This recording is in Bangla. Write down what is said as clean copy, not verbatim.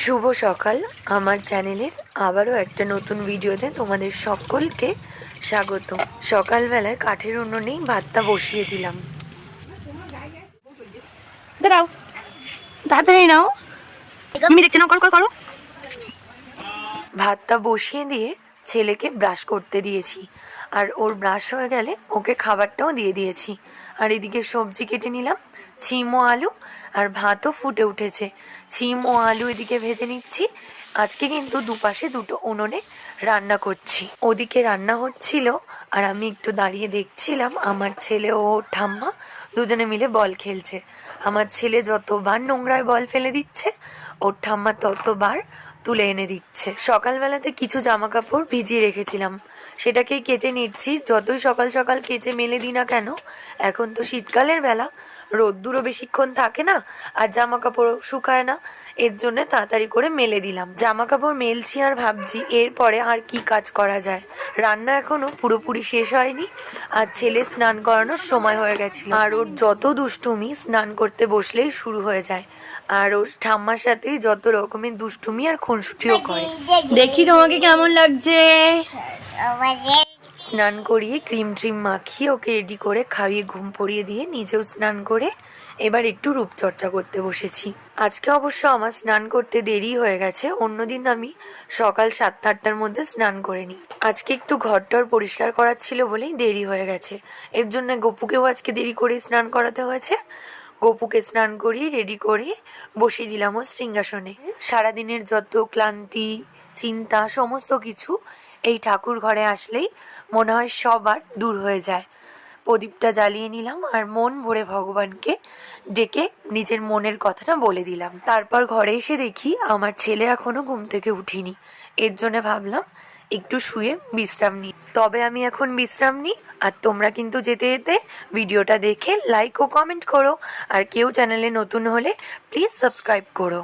শুভ সকাল। আমার চ্যানেলের আবারও একটা নতুন ভিডিওতে তোমাদের সকলকে স্বাগত। সকালবেলায় কাঠের উনুনেই ভাতটা বসিয়ে দিলাম। দাঁড়াও, তাড়াতাড়ি নাও, আমি দেখছি না, করো করো। ভাতটা বসিয়ে দিয়ে ছেলেকে ব্রাশ করতে দিয়েছি, আর ওর ব্রাশ হয়ে গেলে ওকে খাবারটাও দিয়ে দিয়েছি। আর এদিকে সবজি কেটে নিলাম, ছিম ও আলু, আর ভাতও ফুটে উঠেছে। ছিম ও আলু এদিকে ভেজে নিচ্ছি। আজকে কিন্তু দুপাশে দুটো উনুনে রান্না করছি। ওদিকে রান্না হচ্ছিল আর আমি একটু দাঁড়িয়ে দেখছিলাম আমার ছেলে ও ঠাম্মা দুজনে মিলে বল খেলছে। আমার ছেলে যতবার নোংরায় বল ফেলে দিচ্ছে, ওর ঠাম্মা ততবার তুলে এনে দিচ্ছে। সকালবেলাতে কিছু জামা কাপড় ভিজিয়ে রেখেছিলাম, সেটাকেই কেচে নিচ্ছি। যতই সকাল সকাল কেচে মেলে দিই না কেন, এখন তো শীতকালের বেলা, রোদ্দুরও বেশিক্ষণ থাকে না আর জামা কাপড় শুকায় না। এর জন্য তাড়াতাড়ি করে মেলে দিলাম। জামা কাপড় মেলছি আর ভাবছি এরপরে আর কি কাজ করা যায়। রান্না এখনো পুরোপুরি শেষ হয়নি, আর ছেলে স্নান করানোর সময় হয়ে গেছিল। আর ওর যত দুষ্টুমি স্নান করতে বসলেই শুরু হয়ে যায়, আর ওর ঠাম্মার সাথে যত রকমের দুষ্টুমি আর খুনসুটিও করে। দেখি তোমাকে কেমন লাগছে। স্নান করিয়ে ক্রিম ট্রিম মাখিয়ে ওকে রেডি করে খাইয়ে ঘুম পড়িয়ে দিয়ে নিজেও স্নান করে এবার একটু রূপচর্চা করতে বসেছি। আজকে অবশ্য আমার স্নান করতে দেরি হয়ে গেছে। অন্যদিন আমি সকাল 7-8টার মধ্যে স্নান করে নিই। আজকে একটু ঘরটর পরিষ্কার করার ছিল বলেই দেরি হয়ে গেছে। এর জন্য গপুকেও আজকে দেরি করে স্নান করাতে হয়েছে। গপুকে স্নান করিয়ে রেডি করে বসিয়ে দিলাম ও সিংহাসনে। সারাদিনের যত ক্লান্তি, চিন্তা, সমস্ত কিছু এই ঠাকুর ঘরে আসলেই মনে হয় সবার দূর হয়ে যায়। প্রদীপটা জ্বালিয়ে নিলাম আর মন ভরে ভগবানকে ডেকে নিজের মনের কথাটা বলে দিলাম। তারপর ঘরে এসে দেখি আমার ছেলে এখনো ঘুম থেকে উঠিনি। এর জন্য ভাবলাম একটু শুয়ে বিশ্রাম নিই। তবে আমি এখন বিশ্রাম নিই, আর তোমরা কিন্তু যেতে যেতে ভিডিওটা দেখে লাইক ও কমেন্ট করো। আর কেউ চ্যানেলে নতুন হলে প্লিজ সাবস্ক্রাইব করো।